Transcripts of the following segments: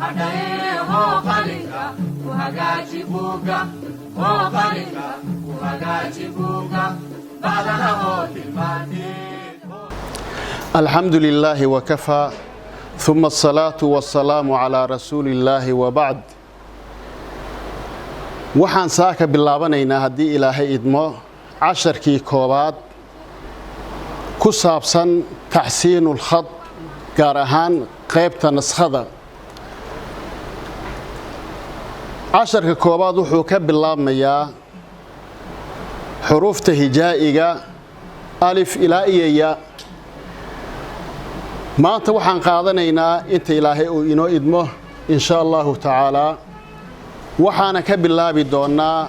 hadae ho qalinka ku hagaaji buuga ho qalinka ku hagaaji buuga badana ho tilmaantee الحمد لله وكفى ثم الصلاة والسلام على رسول الله وبعد waxaan saaka bilaabanaynaa haddii ilaahay idmo casharkii koobaad ku saabsan taxsiinul khad gaar ahaan qaybta naskhada casharka koobaad wuxuu ka bilaabmayaa xuruufta hijaa'iga alif ilaa iyo ya maanta waxaan qaadanaynaa inta ilaahay uu inoo idmo insha allahu tacaala waxaana ka bilaabi doonaa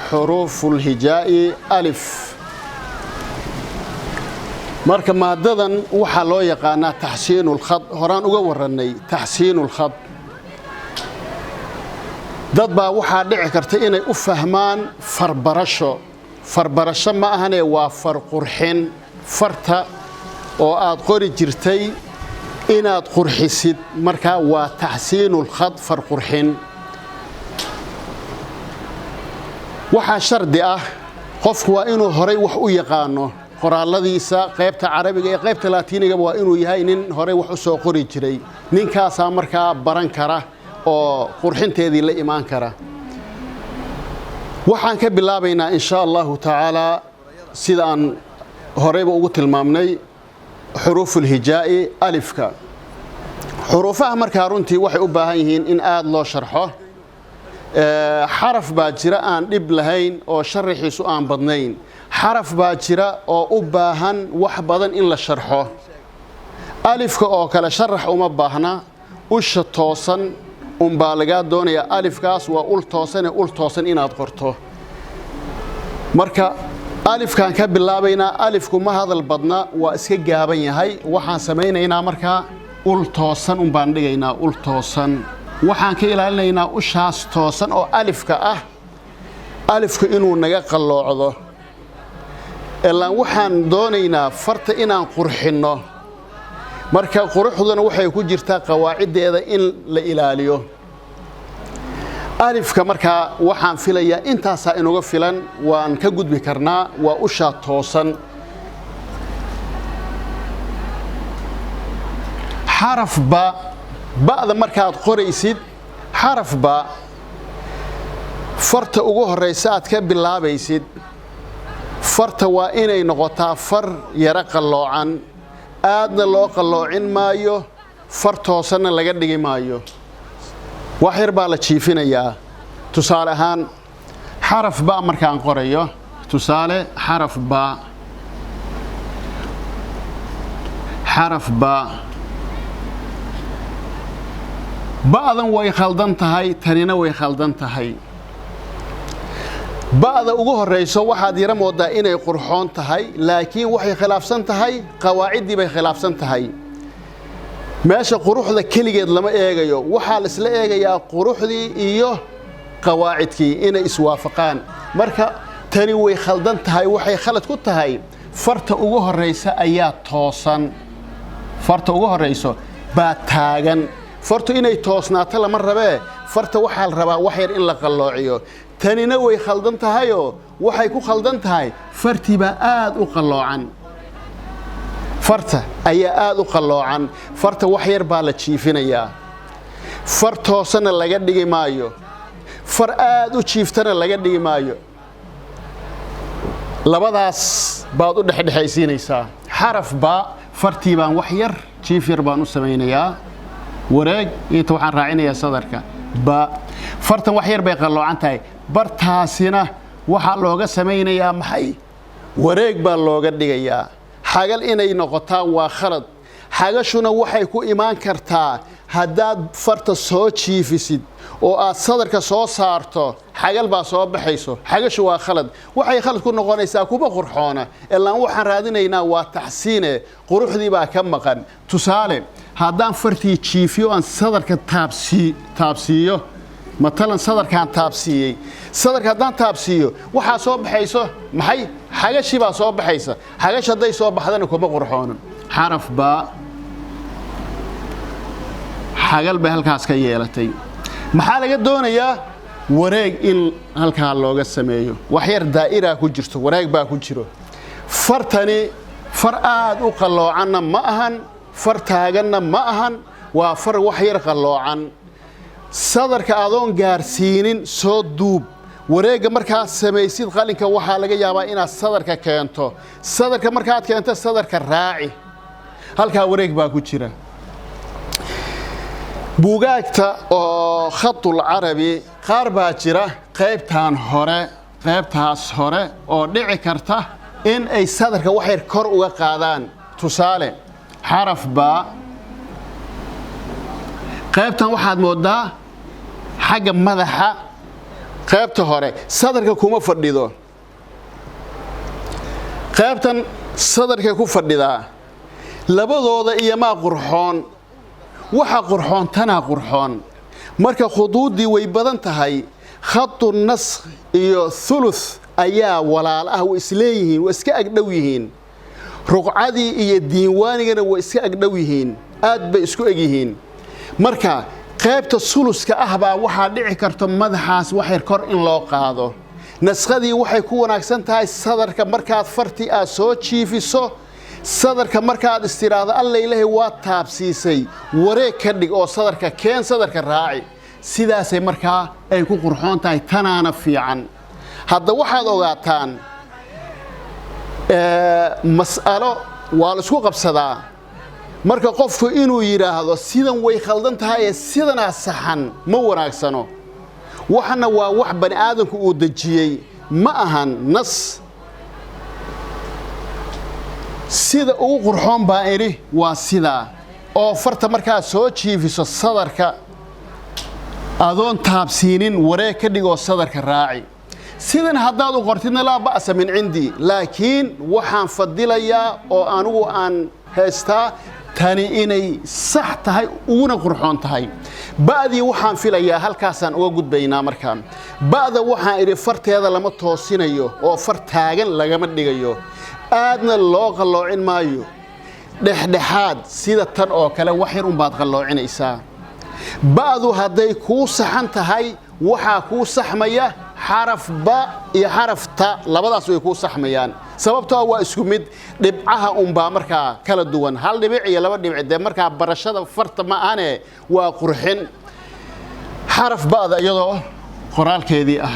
xuruuful hijaa'i alif marka maadadan waxaa loo yaqaanaa taxsiinul khad horaan uga warannay taxsiinul khad dad baa waxaa dhici karta inay u fahmaan farbarasho ma ahane waa far qurxin farta oo aad qori jirtay inaad qurxisid marka waa taxsiinul khad far qurxin waxaa shardi ah qofku waa inuu horay wax u yaqaano qoraaladiisa qaybta carabiga iyo qaybta laatiiniga waa inuu yahay nin horay wax u soo qori jiray ninkaasaa markaa baran kara oo qurxinteedii la imaan kara waxaan ka bilaabaynaa insha allahu tacaala sida aan horeyba ugu tilmaamnay xuruuful hijaa'i alifka xuruufaha markaa runtii waxay u baahan yihiin in aad loo sharxo xaraf baa jira aan dhib lahayn oo sharaxiisu aan badnayn xaraf baa jira oo u baahan wax badan in la sharxo alifka oo kale sharax uma baahna usha toosan unbaa lagaa doonayaa alifkaas waa ul toosan inaad qorto marka alifkaan ka bilaabaynaa alifku ma hadal badna waa iska gaaban yahay waxaan samaynaynaa markaa ul toosan unbaan dhigaynaa ul toosan waxaan ka ilaalinaynaa ushaas toosan oo alifka ah alifku inuu naga qalloocdo ilaan waxaan doonaynaa farta inaan qurxinno marka quruxduna waxay ku jirtaa qawaaciddeeda in la ilaaliyo alifka markaa waxaan filayaa intaasaa inuga filan waan ka gudbi karnaa waa ushaa toosan xaraf ba ba'da markaad qoraysid xaraf ba farta ugu horeysa aad ka bilaabaysid farta waa inay noqotaa far yara qalloocan aadna loo qalloocin maayo far toosanna laga dhigi maayo wax yar baa la jiifinayaa tusaale ahaan xaraf ba markaan qorayo tusaale xaraf ba ba'dan way khaldan tahay tanina way khaldan tahay ba'da ugu horeyso waxaad yara moodaa inay qurxoon tahay laakiin waxay khilaafsan tahay qawaaciddii bay khilaafsan tahay meesha quruxda keligeed lama eegayo waxaa la isla eegayaa quruxdii iyo qawaacidkii inay iswaafaqaan marka tani way khaldan tahay waxay khalad ku tahay farta ugu horeysa ayaa toosan farta ugu horeyso baa taagan fartu inay toosnaato lama rabee farta waxaa la rabaa wax yar in la qalloociyo tanina way khaldan tahayoo waxay ku khaldan tahay fartii baa aad u qalloocan farta ayaa aad u qalloocan farta wax yar baa la jiifinayaa far toosana laga dhigi maayo far aad u jiiftana laga dhigi maayo labadaas baad u dhexdhexaysiinaysaa xaraf baa fartii baan wax yar jiif yar baan u samaynayaa wareeg inta waxaan raacinayaa sadarka ba fartan wax yar bay qalloocan tahay bartaasina waxaa looga samaynayaa maxay wareeg baa looga dhigayaa xagal inay noqotaa waa khalad xagashuna waxay ku imaan kartaa haddaad farta soo jiifisid oo aad sadarka soo saarto xagal baa soo baxayso xagashu waa khalad waxay khalad ku noqonaysaa kuba qurxoona ilaa waxaan raadinaynaa waa taxsiine quruxdii baa ka maqan tusaale haddaan fartii jiifiyo aan sadarka taabsiiyo matalan sadarkaan taabsiiyey sadarka haddaan taabsiiyo waxaa soo baxayso maxay xagashii baa soo baxaysa xagash hadday soo baxdana kuma qurxoonan xaraf baa xagal bay halkaas ka yeelatay maxaa laga doonayaa wareeg in halkaa looga sameeyo wax yar daa'ira ku jirto wareeg baa ku jiro fartani far aad u qaloocanna ma ahan far taaganna ma ahan waa far wax yar qaloocan sadarka adoon gaarsiinin soo duub wareega markaad samaysid qalinka waxaa laga yaabaa inaad sadarka keento sadarka markaad keento sadarka raaci halkaa wareeg baa ku jira buugaagta oo khatul carabi qaar baa jira qaybtaas hore oo dhici karta in ay sadarka wax yar kor uga qaadaan tusaale xaraf baa qaybtan waxaad moodaa xagga madaxa qaybta hore sadarka kuma fadhido qaybtan sadarka ku fadhidaa labadooda iyo ma qurxoon waxa qurxoon tana qurxoon marka khuduudii way badan tahay khatu nasx iyo thuluth ayaa walaal ah way isleeyihiin way iska agdhow yihiin ruqcadii iyo diiwaanigana way iska agdhow yihiin aad bay isku eg yihiin marka qaybta suluska ah baa waxa dhici karto madaxaas wax yar kor in loo qaado nasxadii waxay ku wanaagsan tahay sadarka markaad farti aad soo jiifiso sadarka markaad istiraado alla ilaahay waa taabsiisay wareeg ka dhig oo sadarka keen sadarka raaci sidaasay markaa ay ku qurxoon tahay tanaana fiican hadda waxaad ogaataan mas'alo waa la isku qabsadaa marka qofku inuu yiraahdo sidan way khaldan tahay sidana saxan ma wanaagsano waxana waa wax bani aadamku uu dajiyay ma ahan nas sida ugu qurxoon baa iri waa sida oo farta markaa soo jiifiso sadarka adoon taabsiinin wareeg ka dhigoo sadarka raaci sidan haddaad u qortidna laa ba'sa min cindi laakiin waxaan fadilayaa oo anigu aan haystaa tani inay sax tahay uguna qurxoon tahay ba'dii waxaan filayaa halkaasaan uga gudbaynaa markaa ba'da waxaan idhi farteeda lama toosinayo oo far taagan lagama dhigayo aadna loo qalloocin maayo dhexdhexaad sida tan oo kale wax yar baad qalloocinaysaa ba'du hadday kuu saxan tahay waxaa kuu saxmaya xaraf ba iyo xaraf ta labadaas way kuu saxmayaan sababtoo waa isku mid dhibcaha baa markaa kala duwan hal dhibic iyo laba dhibic de markaa barashada farta ma ahane waa qurxin xaraf ba'da iyadoo qoraalkeedii ah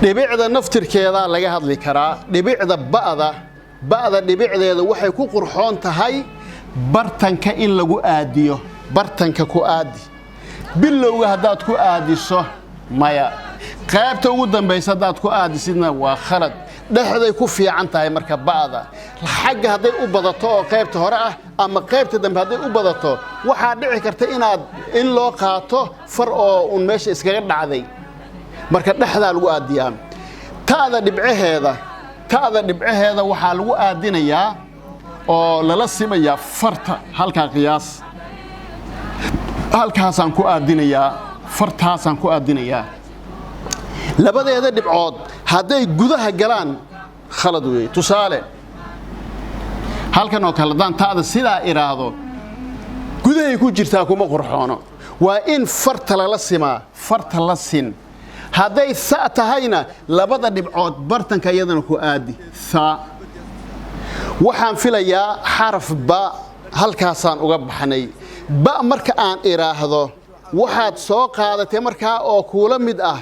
dhibicda naftirkeeda laga hadli karaa dhibicda ba'da dhibicdeeda waxay ku qurxoon tahay bartanka in lagu aadiyo bartanka ku aadi bilowga hadaad ku aadiso maya qaybta ugu dambaysa hadaad ku aadisidna waa khalad dhexday ku fiican tahay marka ba'da xagga haday u badato oo qaybta hore ah ama qaybta dambe haday u badato waxa dhici karta in loo qaato far oo meesha iskaga dhacday marka dhexda lagu aadiyaa taada dhibcaheeda waxa lagu aadinayaa oo lala simayaa farta halka qiyaas halkaasaan ku aadinayaa fartaasaan ku aadinayaa labadeeda dhibcood haday gudaha galaan khalad weey tusaale halkan oo kala daan taada sida iraado gudahay ku jirtaa kuma qurxoono waa in farta lala simaa farta la sin hadday sa tahayna labada dhibcood bartanka iyadana ku aadi sa waxaan filayaa xaraf ba halkaasaan uga baxnay ba marka aan iraahdo waxaad soo qaadatay markaa oo kuula mid ah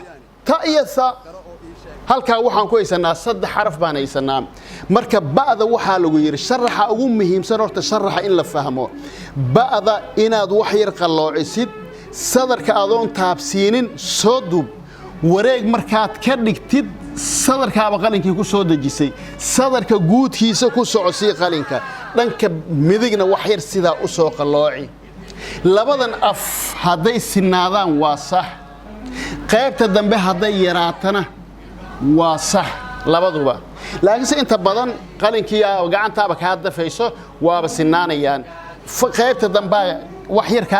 ta iyo sa halka waxaan ku haysanaa saddex xaraf baan haysanaa marka ba'da waxa lagu yiri sharaxa ugu muhiimsan horta sharaxa in la fahmo ba'da inaad wax yar qalloocisid sadarka adoon taabsiinin soo dub wareeg markaad ka dhigtid sadarkaaba qalinkii ku soo dajisay sadarka guudkiisa ku socosii qalinka dhanka midigna wax yar sida u soo qalooci labadan af haday sinaadaan waa sax qaybta dambe haday yaraatana waa sax labaduba laakiin inta badan qalinkii gacantaaba ka dafayso waaba sinaanayaan qaybta dambe wax yar ka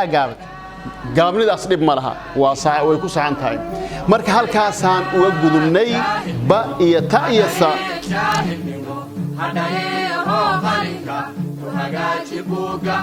gaabnidaas dhib ma laha waa sax way ku saxan tahay marka halkaasaan uga gudubnay ba iyo ta iyo sa hagajibuga